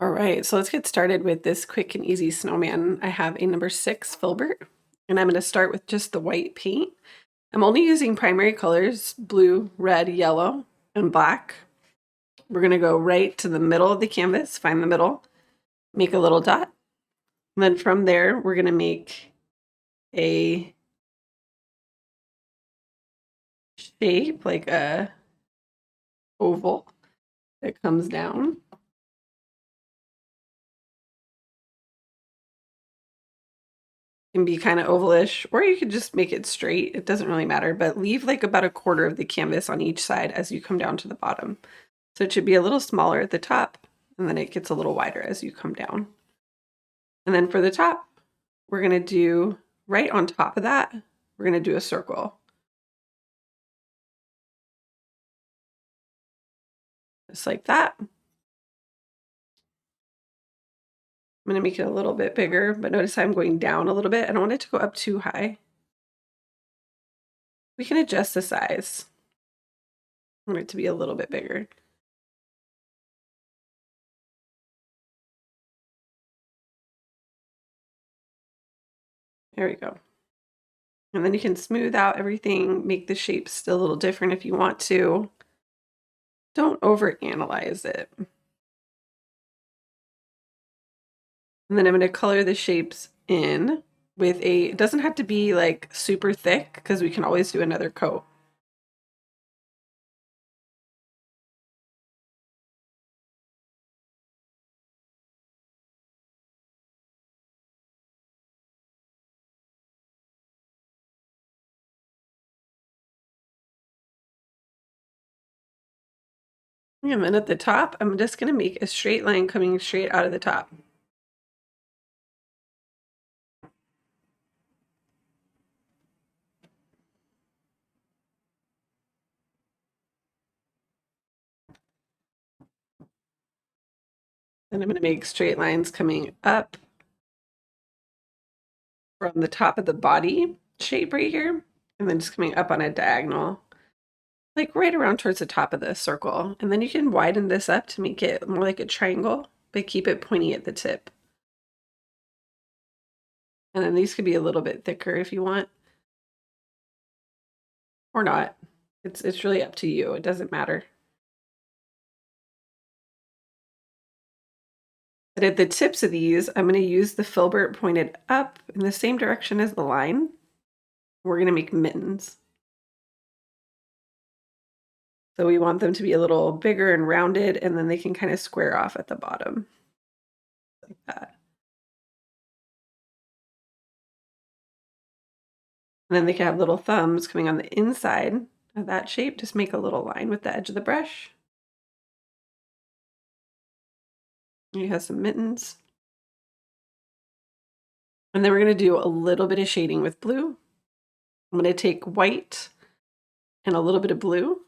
All right, so let's get started with this quick and easy snowman. I have a number 6 Filbert, and I'm going to start with just the white paint. I'm only using primary colors, blue, red, yellow, and black. We're going to go right to the middle of the canvas, find the middle, make a little dot. And then from there, we're going to make a shape, like a oval that comes down. Can be kind of ovalish, or you could just make it straight. It doesn't really matter, but leave like about a quarter of the canvas on each side as you come down to the bottom. So it should be a little smaller at the top, and then it gets a little wider as you come down. And then for the top, we're going to do right on top of that, we're going to do a circle. Just like that. I'm going to make it a little bit bigger, but notice I'm going down a little bit. I don't want it to go up too high. We can adjust the size. I want it to be a little bit bigger. There we go. And then you can smooth out everything, make the shape still a little different if you want to. Don't overanalyze it. And then I'm going to color the shapes in with it doesn't have to be like super thick because we can always do another coat. And then at the top, I'm just going to make a straight line coming straight out of the top. Then I'm going to make straight lines coming up from the top of the body shape right here, and then just coming up on a diagonal, like right around towards the top of the circle. And then you can widen this up to make it more like a triangle, but keep it pointy at the tip. And then these could be a little bit thicker if you want, or not. It's really up to you. It doesn't matter. But at the tips of these, I'm going to use the Filbert pointed up in the same direction as the line. We're going to make mittens. So we want them to be a little bigger and rounded, and then they can kind of square off at the bottom. Like that. And then they can have little thumbs coming on the inside of that shape. Just make a little line with the edge of the brush. You have some mittens. And then we're going to do a little bit of shading with blue. I'm going to take white and a little bit of blue.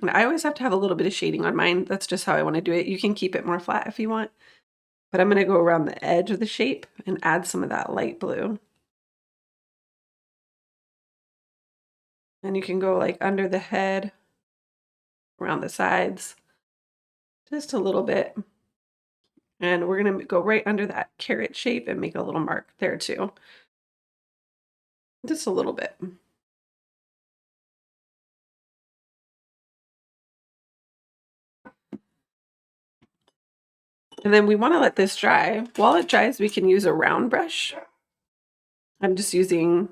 And I always have to have a little bit of shading on mine. That's just how I want to do it. You can keep it more flat if you want. But I'm going to go around the edge of the shape and add some of that light blue. And you can go like under the head, around the sides, just a little bit. And we're going to go right under that carrot shape and make a little mark there too. Just a little bit. And then we want to let this dry. While it dries, we can use a round brush. I'm just using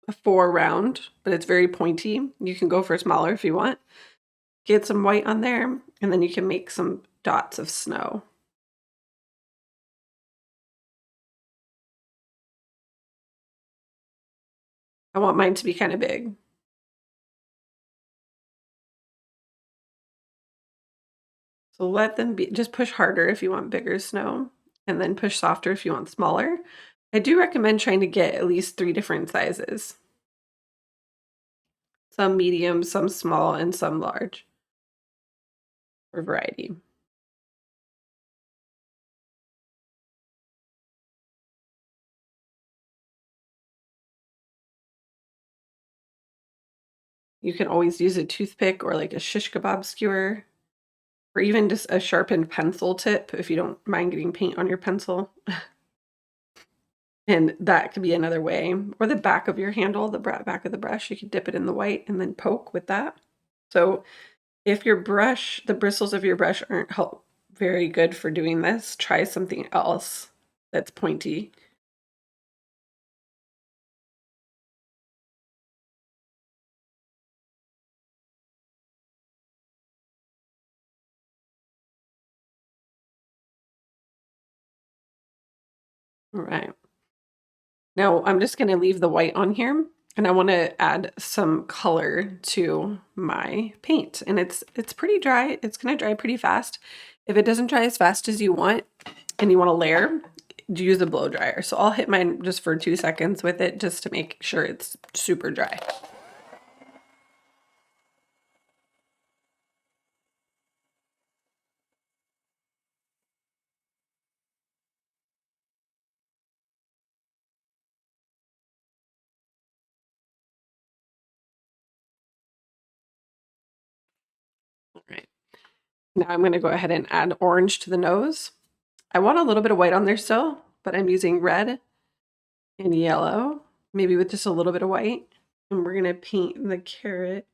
a 4 round, but it's very pointy. You can go for smaller if you want. Get some white on there, and then you can make some dots of snow. I want mine to be kind of big. So let them be, just push harder if you want bigger snow, and then push softer if you want smaller. I do recommend trying to get at least 3 different sizes. Some medium, some small, and some large for variety. You can always use a toothpick or like a shish kebab skewer or even just a sharpened pencil tip if you don't mind getting paint on your pencil. And that could be another way. Or the back of your handle, the back of the brush, you could dip it in the white and then poke with that. So if your brush, the bristles of your brush aren't very good for doing this, try something else that's pointy. All right. Now I'm just going to leave the white on here, and I want to add some color to my paint. And it's pretty dry. It's going to dry pretty fast. If it doesn't dry as fast as you want and you want to layer, use a blow dryer. So I'll hit mine just for 2 seconds with it just to make sure it's super dry. All right. Now I'm going to go ahead and add orange to the nose. I want a little bit of white on there still, but I'm using red and yellow, maybe with just a little bit of white. And we're going to paint the carrot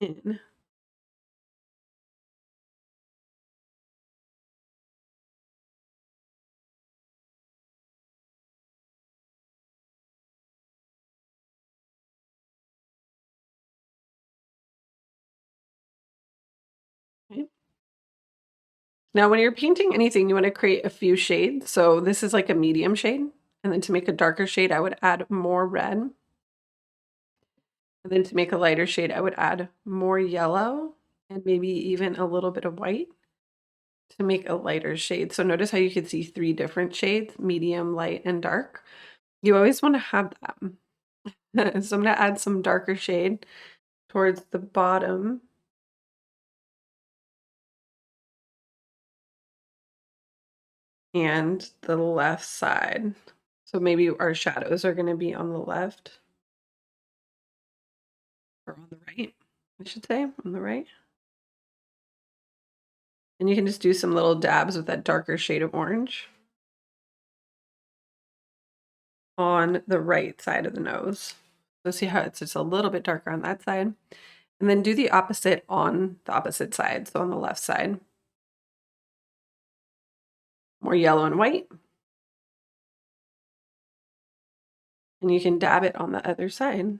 in. Okay. Now, when you're painting anything, you want to create a few shades. So this is like a medium shade. And then to make a darker shade, I would add more red. And then to make a lighter shade, I would add more yellow and maybe even a little bit of white to make a lighter shade. So notice how you can see 3 different shades, medium, light, and dark. You always want to have that. So I'm going to add some darker shade towards the bottom. And the left side. So maybe our shadows are going to be on the left. Or on the right, I should say, on the right. And you can just do some little dabs with that darker shade of orange on the right side of the nose. So see how it's just a little bit darker on that side. And then do the opposite on the opposite side, so on the left side. More yellow and white. And you can dab it on the other side,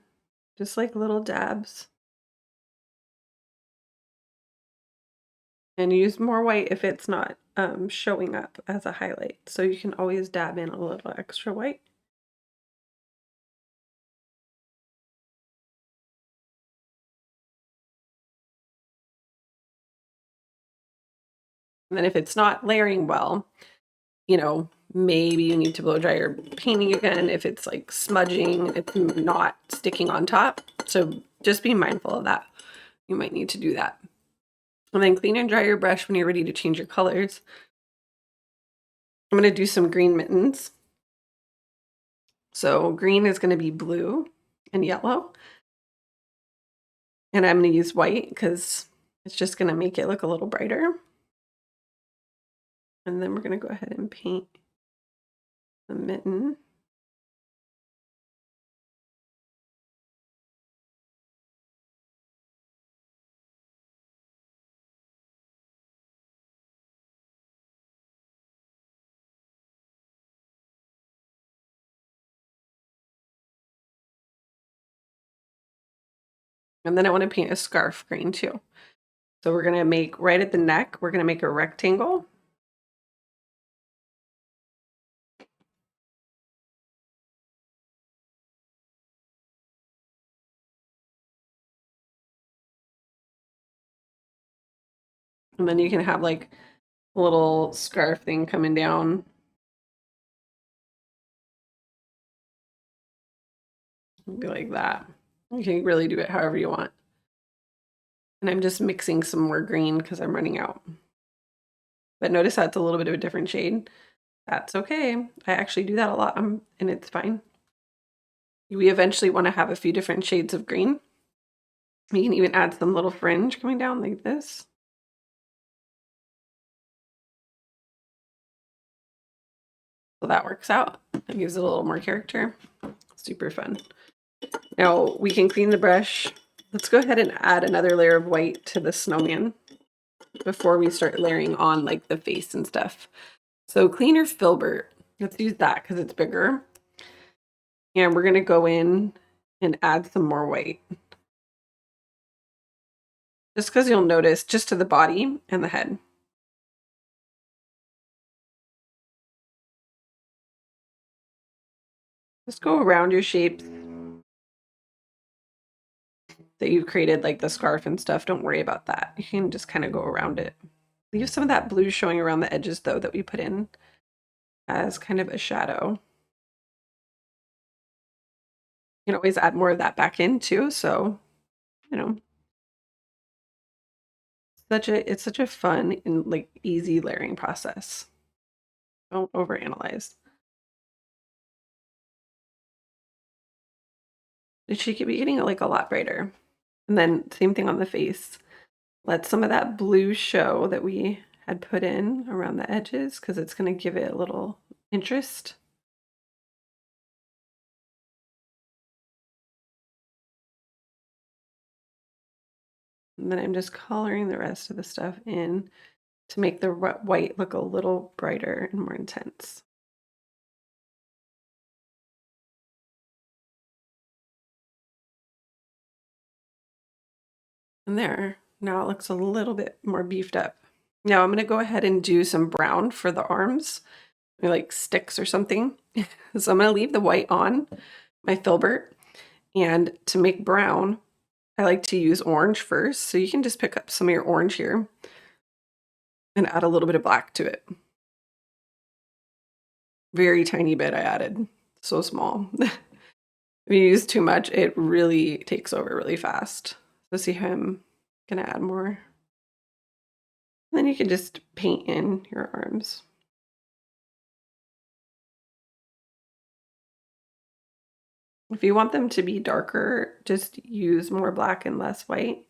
just like little dabs. And use more white if it's not showing up as a highlight. So you can always dab in a little extra white. And then if it's not layering well, you know, maybe you need to blow dry your painting again if it's like smudging, it's not sticking on top. So just be mindful of that. You might need to do that. And then clean and dry your brush when you're ready to change your colors. I'm going to do some green mittens. So green is going to be blue and yellow. And I'm going to use white because it's just going to make it look a little brighter. And then we're going to go ahead and paint the mitten. And then I want to paint a scarf green too. So we're going to make right at the neck, we're going to make a rectangle. And then you can have like a little scarf thing coming down. Be like that. You can really do it however you want. And I'm just mixing some more green because I'm running out. But notice that's a little bit of a different shade. That's okay. I actually do that a lot and it's fine. We eventually want to have a few different shades of green. You can even add some little fringe coming down like this. So that works out. It gives it a little more character. Super fun. Now we can clean the brush. Let's go ahead and add another layer of white to the snowman before we start layering on like the face and stuff. So cleaner Filbert. Let's use that because it's bigger. And we're going to go in and add some more white. Just because you'll notice just to the body and the head. Just go around your shapes that you've created, like the scarf and stuff. Don't worry about that. You can just kind of go around it. Leave some of that blue showing around the edges though that we put in as kind of a shadow. You can always add more of that back in too, so you know. It's such a fun and like easy layering process. Don't overanalyze. It should be getting like a lot brighter. And then same thing on the face. Let some of that blue show that we had put in around the edges because it's going to give it a little interest. And then I'm just coloring the rest of the stuff in to make the white look a little brighter and more intense. And there, now it looks a little bit more beefed up. Now I'm going to go ahead and do some brown for the arms, like sticks or something. So I'm going to leave the white on my Filbert. And to make brown, I like to use orange first. So you can just pick up some of your orange here and add a little bit of black to it. Very tiny bit I added, so small. If you use too much, it really takes over really fast. So see how I'm gonna add more. And then you can just paint in your arms. If you want them to be darker, just use more black and less white.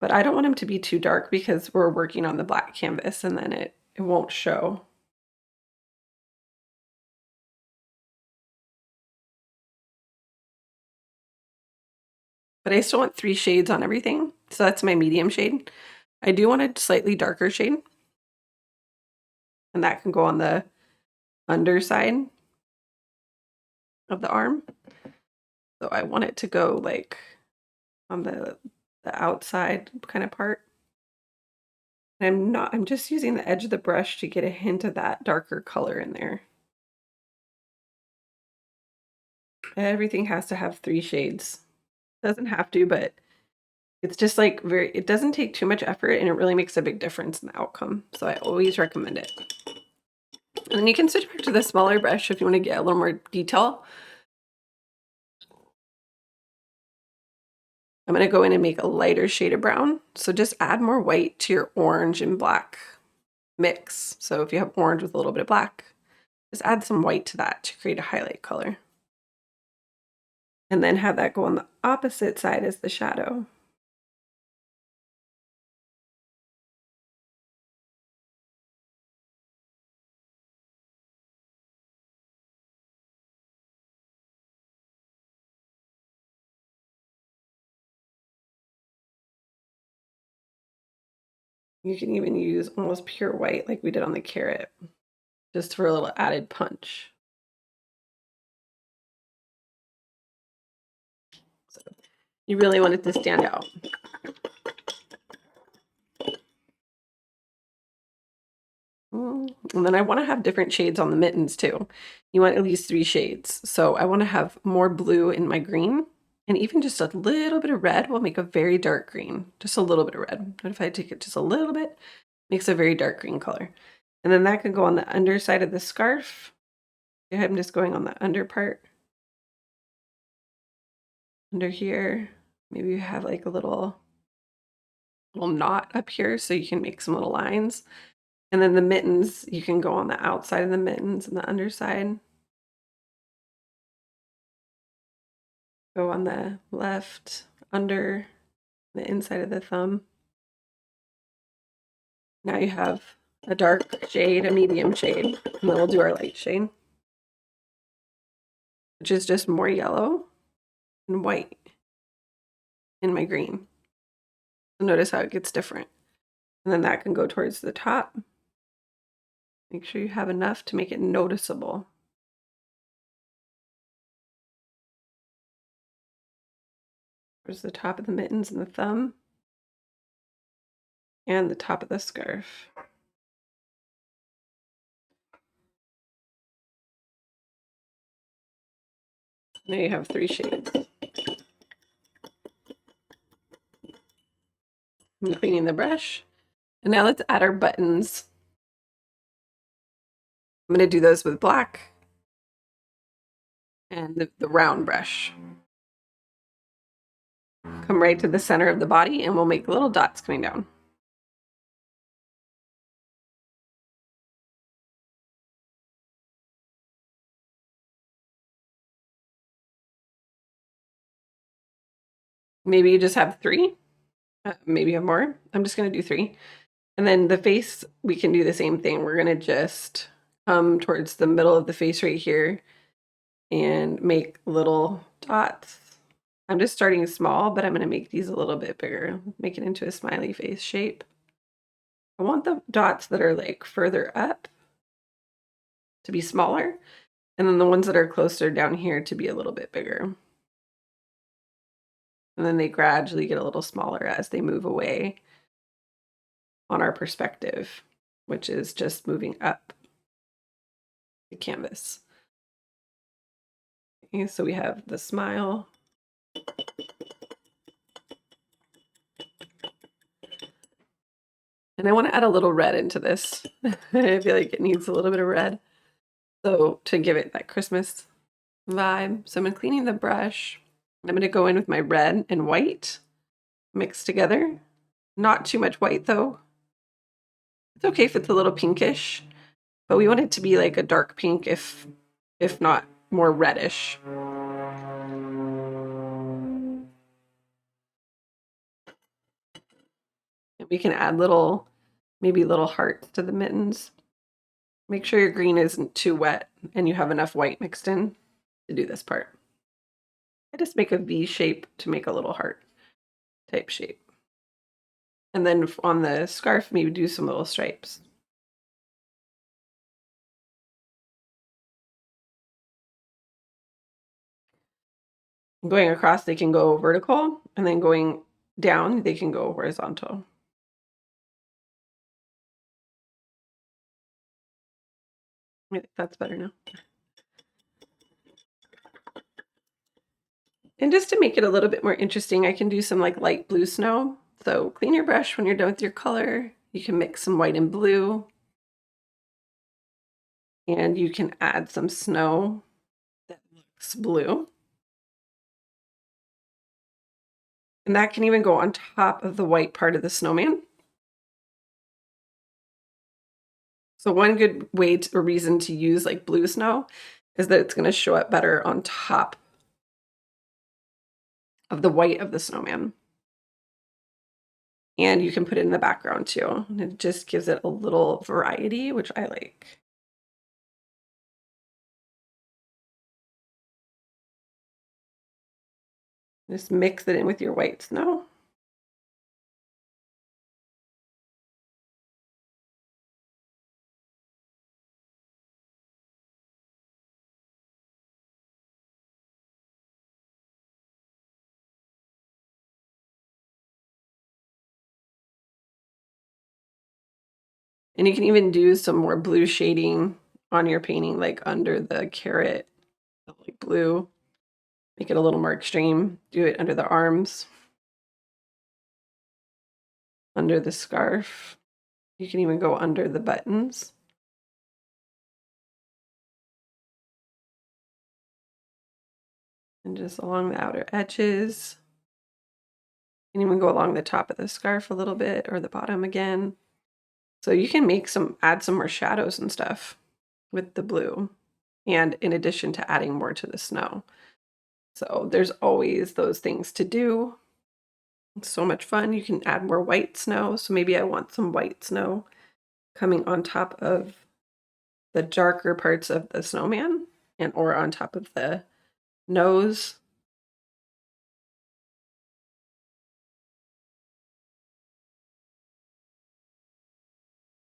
But I don't want them to be too dark because we're working on the black canvas and then it won't show. But I still want 3 shades on everything. So that's my medium shade. I do want a slightly darker shade. And that can go on the underside of the arm. So I want it to go like on the outside kind of part. And I'm just using the edge of the brush to get a hint of that darker color in there. Everything has to have 3 shades. Doesn't have to, but it's just like it doesn't take too much effort and it really makes a big difference in the outcome. So I always recommend it. And then you can switch back to the smaller brush if you want to get a little more detail. I'm going to go in and make a lighter shade of brown. So just add more white to your orange and black mix. So if you have orange with a little bit of black, just add some white to that to create a highlight color. And then have that go on the opposite side as the shadow. You can even use almost pure white like we did on the carrot, just for a little added punch. So you really want it to stand out. And then I want to have different shades on the mittens too. You want at least 3 shades. So I want to have more blue in my green, and even just a little bit of red will make a very dark green. Just a little bit of red. But if I take it just a little bit, makes a very dark green color. And then that can go on the underside of the scarf. I'm just going on the under part. Under here, maybe you have like a little knot up here so you can make some little lines. And then the mittens, you can go on the outside of the mittens and the underside. Go on the left, under the inside of the thumb. Now you have a dark shade, a medium shade, and then we'll do our light shade. which is just more yellow and white in my green. So notice how it gets different. And then that can go towards the top. Make sure you have enough to make it noticeable. There's the top of the mittens and the thumb. And the top of the scarf. Now you have 3 shades. I'm cleaning the brush. And now let's add our buttons. I'm going to do those with black and the round brush. Come right to the center of the body and we'll make little dots coming down. Maybe you just have 3. Maybe you have more. I'm just going to do 3. And then the face, we can do the same thing. We're going to just come towards the middle of the face right here and make little dots. I'm just starting small, but I'm going to make these a little bit bigger, make it into a smiley face shape. I want the dots that are like further up to be smaller, and then the ones that are closer down here to be a little bit bigger. And then they gradually get a little smaller as they move away on our perspective, which is just moving up the canvas. Okay, so we have the smile. And I want to add a little red into this. I feel like it needs a little bit of red. So to give it that Christmas vibe. So I'm cleaning the brush. I'm going to go in with my red and white mixed together. Not too much white though. It's okay if it's a little pinkish, but we want it to be like a dark pink if not more reddish. And we can add maybe little hearts to the mittens. Make sure your green isn't too wet and you have enough white mixed in to do this part. I just make a V shape to make a little heart type shape. And then on the scarf, maybe do some little stripes. Going across, they can go vertical, and then going down, they can go horizontal. I think that's better now. And just to make it a little bit more interesting, I can do some like light blue snow. So clean your brush when you're done with your color. You can mix some white and blue. And you can add some snow that looks blue. And that can even go on top of the white part of the snowman. So one good way or reason to use like blue snow is that it's going to show up better on top of the white of the snowman. And you can put it in the background too. And it just gives it a little variety, which I like. Just mix it in with your white snow. And you can even do some more blue shading on your painting, like under the carrot, like blue. Make it a little more extreme. Do it under the arms, under the scarf. You can even go under the buttons. And just along the outer edges. You can even go along the top of the scarf a little bit, or the bottom again. So you can add some more shadows and stuff with the blue, and in addition to adding more to the snow. So there's always those things to do. It's so much fun. You can add more white snow. So maybe I want some white snow coming on top of the darker parts of the snowman or on top of the nose.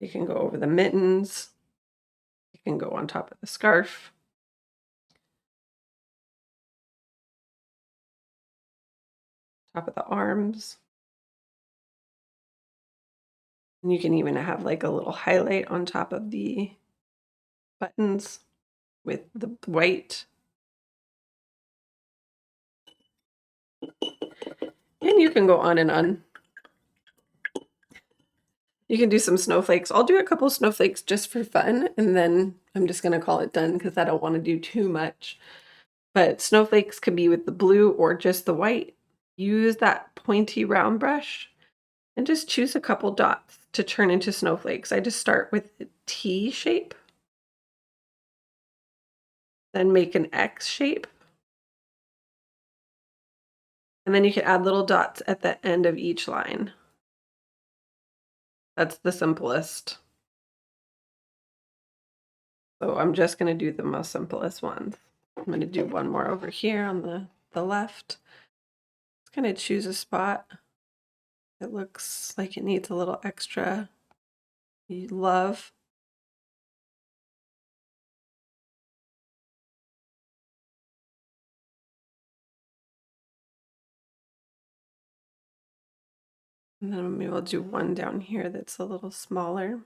You can go over the mittens. You can go on top of the scarf. Top of the arms. And you can even have like a little highlight on top of the buttons with the white. And you can go on and on. You can do some snowflakes. I'll do a couple snowflakes just for fun, and then I'm just going to call it done because I don't want to do too much. But snowflakes can be with the blue or just the white. Use that pointy round brush and just choose a couple dots to turn into snowflakes. I just start with a T shape, then make an X shape, and then you can add little dots at the end of each line. That's the simplest. So I'm just going to do the most simplest ones. I'm going to do one more over here on the left. Just going to choose a spot that looks like it needs a little extra love. And then maybe I'll do one down here that's a little smaller.